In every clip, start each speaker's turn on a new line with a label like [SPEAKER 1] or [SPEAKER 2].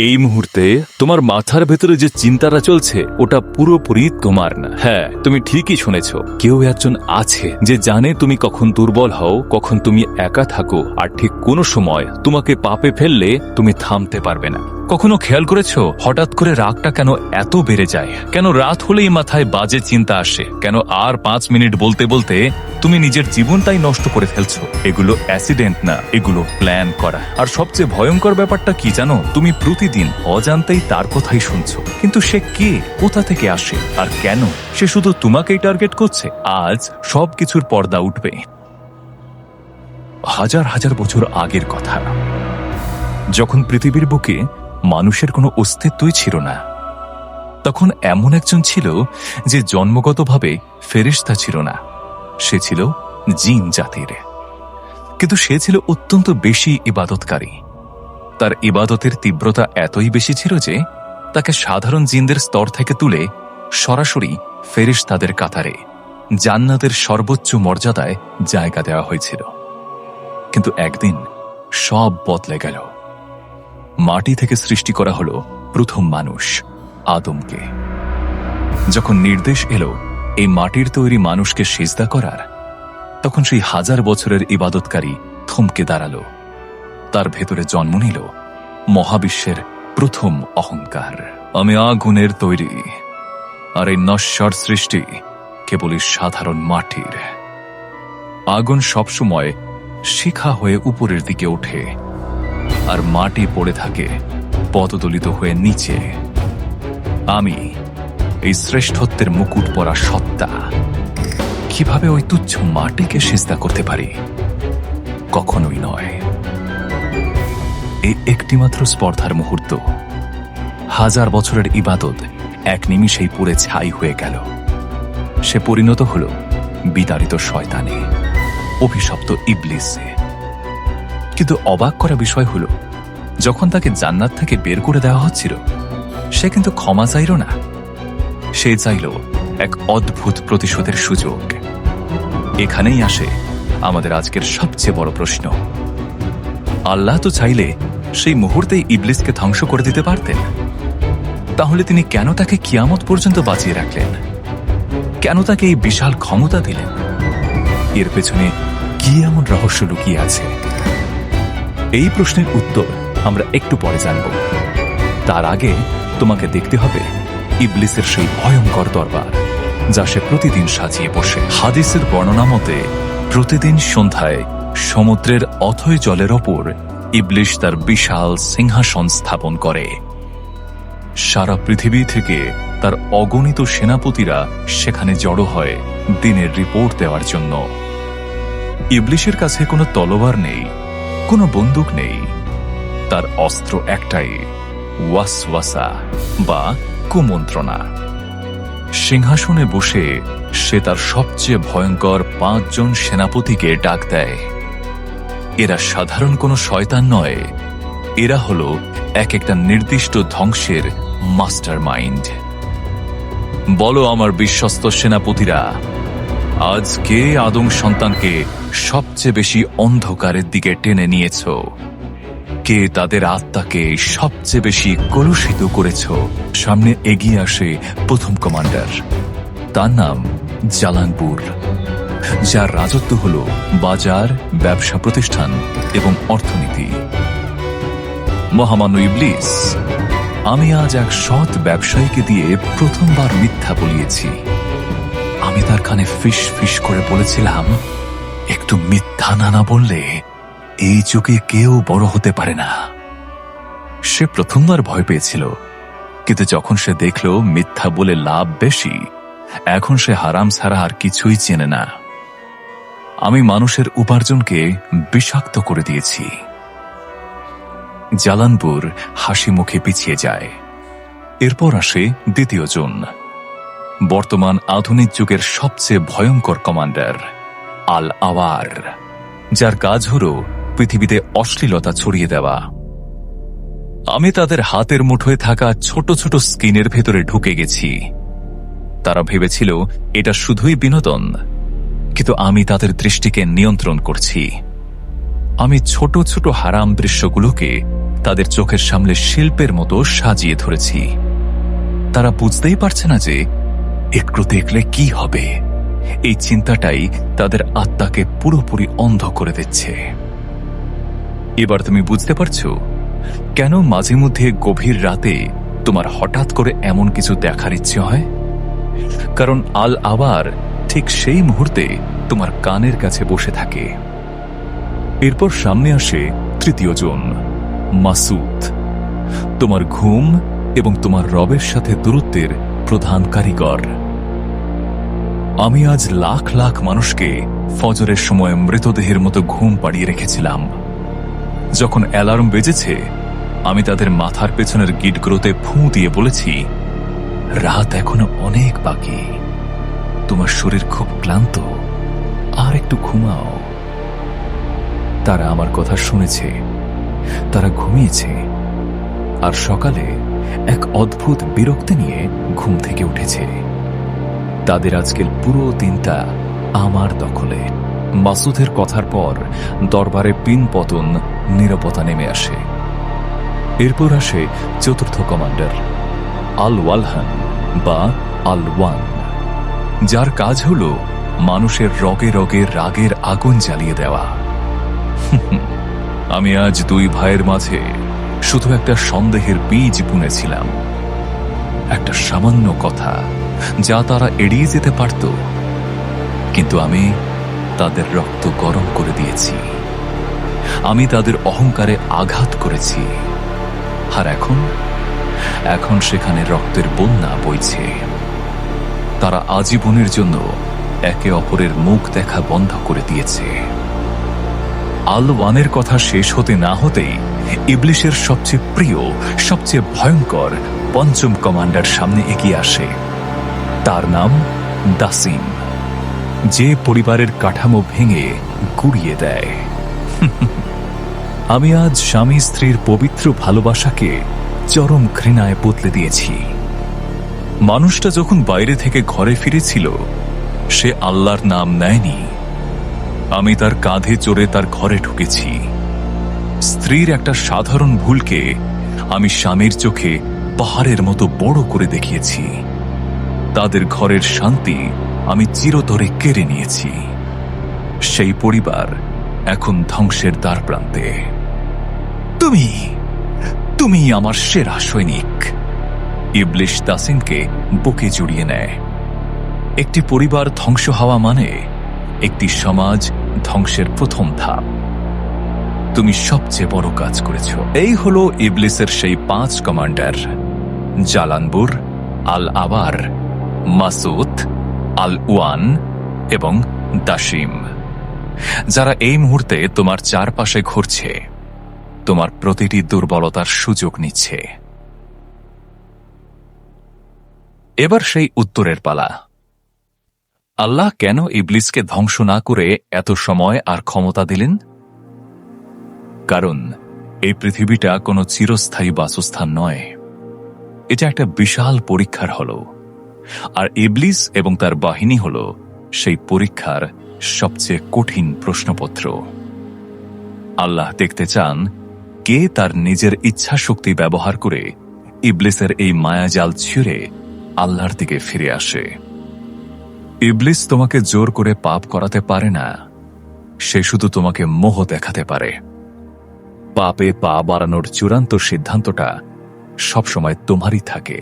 [SPEAKER 1] এই মুহূর্তে তোমার মাথার ভেতরে যে চিন্তাটা চলছে ওটা পুরোপুরি তোমার না। হ্যাঁ, তুমি ঠিকই শুনেছ, কেউ একজন আছে যে জানে তুমি কখন দুর্বল হও, কখন তুমি একা থাকো, আর ঠিক কোনো সময় তোমাকে পাপে ফেললে তুমি থামতে পারবে না। কখনো খেয়াল করেছো হঠাৎ করে রাগটা কেন এত বেড়ে যায়? কেন রাত হলেই মাথায় বাজে চিন্তা আসে? কেন আর 5 মিনিট বলতে বলতে তুমি নিজের জীবনটাই নষ্ট করে ফেলছো? এগুলো অ্যাক্সিডেন্ট না, এগুলো প্ল্যান করা। আর সবচেয়ে ভয়ঙ্কর ব্যাপারটা কি জানো? তুমি প্রতিদিন অজান্তেই তার কথাই শুনছো, কিন্তু সে কে, কোথা থেকে আসে, আর কেন? সে শুধু তোমাকেই টার্গেট করছে। আজ সবকিছুর পর্দা উঠবে। হাজার হাজার বছর আগের কথা, যখন পৃথিবীর বুকে মানুষের কোনো অস্তিত্বই ছিল না, তখন এমন একজন ছিল যে জন্মগতভাবে ফেরেশতা ছিল না, সে ছিল জিন জাতির। কিন্তু সে ছিল অত্যন্ত বেশি ইবাদতকারী। তার ইবাদতের তীব্রতা এতই বেশি ছিল যে তাকে সাধারণ জিনদের স্তর থেকে তুলে সরাসরি ফেরেশতাদের কাতারে জান্নাতের সর্বোচ্চ মর্যাদায় জায়গা দেওয়া হয়েছিল। কিন্তু একদিন সব বদলে গেল। মাটি থেকে সৃষ্টি করা হলো প্রথম মানুষ, আদমকে। যখন নির্দেশ এলো এই মাটির তৈরি মানুষকে সিজদা করার, তখন সেই হাজার বছরের ইবাদতকারী থমকে দাঁড়ালো। তার ভেতরে জন্ম নিল মহাবিশ্বের প্রথম অহংকার। আমি আগুনের তৈরি, আর এই নশ্বর সৃষ্টি কেবলই সাধারণ মাটির। আগুন সবসময় শিখা হয়ে উপরের দিকে ওঠে, আর মাটি পড়ে থাকে পদদলিত হয়ে নিচে। আমি এই শ্রেষ্ঠত্বের মুকুট পরা সত্তা কিভাবে ওই তুচ্ছ মাটিকে সিজদা করতে পারি? কখনোই নয়। এই একটিমাত্র স্পর্ধার মুহূর্ত, হাজার বছরের ইবাদত এক নিমিষেই পুড়ে ছাই হয়ে গেল। সে পরিণত হল বিতাড়িত শয়তানে, অভিশপ্ত ইবলিসে। কিন্তু অবাক করা বিষয় হল, যখন তাকে জান্নাত থেকে বের করে দেওয়া হচ্ছিল, সে কিন্তু ক্ষমা চাইল না। সে চাইল এক অদ্ভুত প্রতিশোধের সুযোগ। এখানেই আসে আমাদের আজকের সবচেয়ে বড় প্রশ্ন। আল্লাহ তো চাইলে সেই মুহূর্তেই ইবলিসকে ধ্বংস করে দিতে পারতেন। তাহলে তিনি কেন তাকে কিয়ামত পর্যন্ত বাঁচিয়ে রাখলেন? কেন তাকে এই বিশাল ক্ষমতা দিলেন? এর পেছনে কি এমন রহস্য লুকিয়ে আছে? এই প্রশ্নের উত্তর আমরা একটু পরে জানব। তার আগে তোমাকে দেখতে হবে ইবলিসের সেই ভয়ঙ্কর দরবার, যা সে প্রতিদিন সাজিয়ে বসে। হাদিসের বর্ণনা মতে প্রতিদিন সন্ধ্যায় সমুদ্রের অথই জলের ওপর ইবলিস তার বিশাল সিংহাসন স্থাপন করে। সারা পৃথিবী থেকে তার অগণিত সেনাপতিরা সেখানে জড়ো হয় দিনের রিপোর্ট দেওয়ার জন্য। ইবলিসের কাছে কোনো তলোয়ার নেই, কোনো বন্দুক নেই। তার অস্ত্র একটাই, ওয়াসওয়াসা বা কুমন্ত্রণা। সিংহাসনে বসে সে তার সবচেয়ে ভয়ঙ্কর 5 জন সেনাপতিকে ডাক দেয়। এরা সাধারণ কোনো শয়তান নয়, এরা হলো এক একটা নির্দিষ্ট ধ্বংসের মাস্টার মাইন্ড। বলো আমার বিশ্বস্ত সেনাপতিরা, আজ কে আদম সন্তানকে সবচেয়ে বেশি অন্ধকারের দিকে টেনে নিয়েছ? কে তাদের আত্মাকে সবচেয়ে বেশি কলুষিত করেছ? সামনে এগিয়ে আসে প্রথম কমান্ডার। তার নাম জালানপুর, যার রাজত্ব হল বাজার, ব্যবসা প্রতিষ্ঠান এবং অর্থনীতি। মহামান্য ইবলিস, আমি আজ এক সৎ ব্যবসায়ীকে দিয়ে প্রথমবার মিথ্যা বলিয়েছি। আমি তার কানে ফিস ফিস করে বলেছিলাম, একটু মিথ্যা না বললে এই যুগে কেউ বড় হতে পারে না। সে প্রথমবার ভয় পেয়েছিল, কিন্তু যখন সে দেখল মিথ্যা বলে লাভ বেশি, এখন সে হারাম ছাড়া আর কিছুই চেনে না। আমি মানুষের উপার্জনকে বিষাক্ত করে দিয়েছি। জালানপুর হাসি মুখে পিছিয়ে যায়। এরপর আসে দ্বিতীয় জন, বর্তমান আধুনিক যুগের সবচেয়ে ভয়ঙ্কর কমান্ডার আল আওয়ার, যার কাজ হল পৃথিবীতে অশ্লীলতা ছড়িয়ে দেওয়া। আমি তাদের হাতের মুঠোয় থাকা ছোট ছোট স্কিনের ভেতরে ঢুকে গেছি। তারা ভেবেছিল এটা শুধুই বিনোদন, কিন্তু আমি তাদের দৃষ্টিকে নিয়ন্ত্রণ করছি। আমি ছোট ছোট হারাম দৃশ্যগুলোকে তাদের চোখের সামনে শিল্পের মতো সাজিয়ে ধরেছি। তারা বুঝতেই পারছে না যে একটু দেখলে কি হবে। এই চিন্তাটাই তাদের আত্মাকে পুরোপুরি অন্ধ করে দিচ্ছে। এবার তুমি বুঝতে পারছো কেন মাঝে মধ্যে গভীর রাতে তোমার হঠাৎ করে এমন কিছু দেখার ইচ্ছে হয়? কারণ আল আবার ঠিক সেই মুহূর্তে তোমার কানের কাছে বসে থাকে। এরপর সামনে আসে তৃতীয় জন, মাসুদ, তোমার ঘুম এবং তোমার রবের সাথে দূরত্বের প্রধান কারিগর। আমি আজ লাখ লাখ মানুষকে ফজরের সময় মৃতদেহের মতো ঘুম পাড়িয়ে রেখেছিলাম। যখন অ্যালার্ম বেজেছে, আমি তাদের মাথার পেছনের গিটগুলোতে ফুঁ দিয়ে বলেছি, রাত এখনো অনেক বাকি, তোমার শরীর খুব ক্লান্ত, আর একটু ঘুমাও। তারা আমার কথা শুনেছে, তারা ঘুমিয়েছে, আর সকালে এক অদ্ভুত বিরক্তি নিয়ে ঘুম থেকে উঠেছে। তাদের আজকের পুরো দিনটা আমার দখলে। মাসুদের কথার পর দরবারে পিন পতন, নীরবতা নেমে আসে। এরপর আসে চতুর্থ কমান্ডার, আল ওয়ালহান বা আল ওয়ান, যার কাজ হল মানুষের রগে রগে রাগের আগুন জ্বালিয়ে দেওয়া। আমি আজ দুই ভাইয়ের মাঝে শুধু একটা সন্দেহের বীজ বুনেছিলাম, একটা সামান্য কথা যা তারা এড়িয়ে যেতে পারত, কিন্তু আমি তাদের রক্ত গরম করে দিয়েছি। আমি তাদের অহংকারে আঘাত করেছি, আর এখন সেখানে রক্তের বন্যা বইছে। তারা আজীবনের জন্য একে অপরের মুখ দেখা বন্ধ করে দিয়েছে। আল ওয়ানের কথা শেষ হতে না হতেই ইবলিশের সবচেয়ে প্রিয়, সবচেয়ে ভয়ঙ্কর পঞ্চম কমান্ডার সামনে এগিয়ে আসে। তার নাম দাসিম, যে পরিবারের কাঠামো ভেঙে গুড়িয়ে দেয়। আমি আজ স্বামী স্ত্রীর পবিত্র ভালোবাসাকে চরম ঘৃণায় বদলে দিয়েছি। মানুষটা যখন বাইরে থেকে ঘরে ফিরেছিল, সে আল্লাহর নাম নেয়নি। আমি তার কাঁধে চড়ে তার ঘরে ঢুকেছি। স্ত্রীর একটা সাধারণ ভুলকে আমি স্বামীর চোখে পাহাড়ের মতো বড় করে দেখিয়েছি। তাদের ঘরের শান্তি আমি চিরতরে কেড়ে নিয়েছি। সেই পরিবার এখন ধ্বংসের দ্বার প্রান্তে। তুমি আমার সেরা সৈনিক। ইবলিশ দাসিমকে বুকে জড়িয়ে নেয়। একটি পরিবার ধ্বংস হওয়া মানে একটি সমাজ ধ্বংসের প্রথম ধাপ। তুমি সবচেয়ে বড় কাজ করেছ। এই হলো ইবলিসের সেই 5 কমান্ডার, জালানবুর, আল আবার, মাসুদ, আল ওয়ান এবং দাসিম, যারা এই মুহূর্তে তোমার চারপাশে ঘুরছে, তোমার প্রতিটি দুর্বলতার সুযোগ নিচ্ছে। এবার সেই উত্তরের পালা। আল্লাহ কেন ইবলিসকে ধ্বংস না করে এত সময় আর ক্ষমতা দিলেন? কারণ এই পৃথিবীটা কোনো চিরস্থায়ী বাসস্থান নয়। এটা একটা বিশাল পরীক্ষার হল, আর ইবলিস এবং তার বাহিনী হল সেই পরীক্ষার সবচেয়ে কঠিন প্রশ্নপত্র। আল্লাহ দেখতে চান কে তার নিজের ইচ্ছা শক্তি ব্যবহার করে ইবলিসের এই মায়াজাল ছিঁড়ে আল্লাহর দিকে ফিরে আসে। ইবলিস তোমাকে জোর করে পাপ করাতে পারে না, সে শুধু তোমাকে মোহ দেখাতে পারে। পাপে পা বাড়ানোর চূড়ান্ত সিদ্ধান্তটা সবসময় তোমারই থাকে।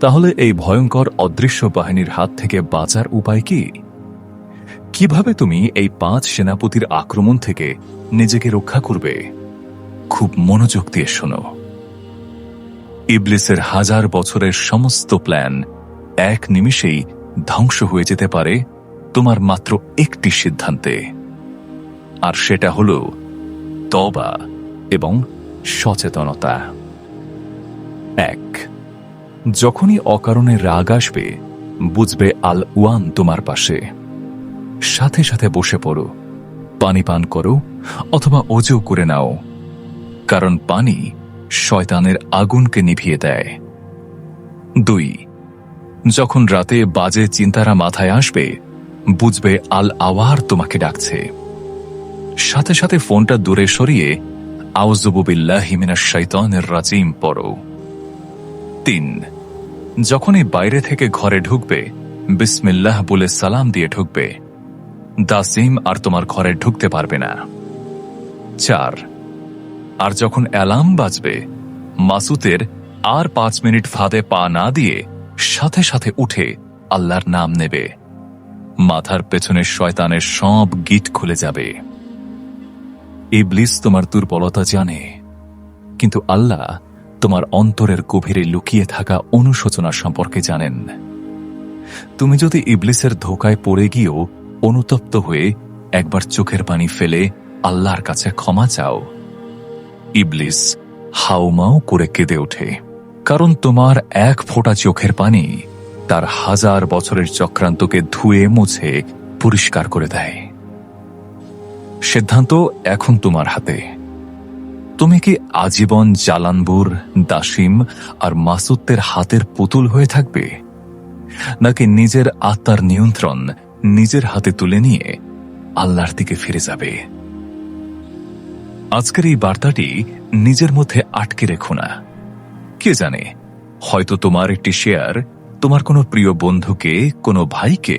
[SPEAKER 1] তাহলে এই ভয়ঙ্কর অদৃশ্য বাহিনীর হাত থেকে বাঁচার উপায় কি? কিভাবে তুমি এই 5 সেনাপতির আক্রমণ থেকে নিজেকে রক্ষা করবে? খুব মনোযোগ দিয়ে শোনো। ইবলিসের 1000 বছরের সমস্ত প্ল্যান এক নিমিষেই ধ্বংস হয়ে যেতে পারে তোমার মাত্র একটি সিদ্ধান্তে, আর সেটা হল তওবা এবং সচেতনতা। 1, যখনই অকারণে রাগ আসবে, বুঝবে আল ওয়ান তোমার পাশে। সাথে সাথে বসে পড়ো, পানি পান করো অথবা ওযু করে নাও, কারণ পানি শয়তানের আগুনকে নিভিয়ে দেয়। 2, যখন রাতে বাজে চিন্তারা মাথায় আসবে, বুঝবে আল আওয়ার তোমাকে ডাকছে। সাথে সাথে ফোনটা দূরে সরিয়ে আউযু বিল্লাহি মিনাশ শাইতানির রাজিম পড়ো। 3, যখনই বাইরে থেকে ঘরে ঢুকবে বিসমিল্লাহ বলে সালাম দিয়ে ঢুকবে। দাসিম আর তোমার ঘরে ঢুকতে পারবে না। 4, আর যখন অ্যালার্ম বাজবে মাসুদের আর 5 মিনিট ফাঁদে পা না দিয়ে সাথে সাথে উঠে আল্লাহর নাম নেবে। মাথার পেছনে শয়তানের সব গিট খুলে যাবে। ইবলিস তোমার দুর্বলতা জানে, কিন্তু আল্লাহ তোমার অন্তরের গভীরে লুকিয়ে থাকা অনুশোচনা সম্পর্কে জানেন। তুমি যদি ইবলিসের ধোকায় পড়ে গিয়েও অনুতপ্ত হয়ে একবার চোখের পানি ফেলে আল্লাহর কাছে ক্ষমা চাও, ইবলিস হাউমাউ করে কেঁদে ওঠে, কারণ তোমার এক ফোঁটা চোখের পানি তার 1000 বছরের চক্রান্তকে ধুয়ে মুছে পরিষ্কার করে দেয়। সিদ্ধান্ত এখন তোমার হাতে। তুমি কি আজীবন জালানপুর, দাসিম আর মাসুদদের হাতের পুতুল হয়ে থাকবে, নাকি নিজের আত্মার নিয়ন্ত্রণ নিজের হাতে তুলে নিয়ে আল্লাহর দিকে ফিরে যাবে? আজকের এই বার্তাটি নিজের মধ্যে আটকে রেখো না। কে জানে, হয়তো তোমার একটি শেয়ার তোমার কোনো প্রিয় বন্ধুকে, কোনো ভাইকে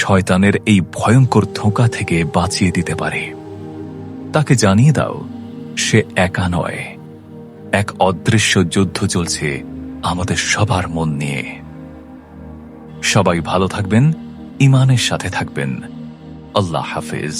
[SPEAKER 1] শয়তানের এই ভয়ঙ্কর ধোঁকা থেকে বাঁচিয়ে দিতে পারে। তাকে জানিয়ে দাও সে একা নয়, এক অদৃশ্য যুদ্ধ চলছে আমাদের সবার মন নিয়ে। সবাই ভালো থাকবেন, ঈমানের সাথে থাকবেন। আল্লাহ হাফেজ।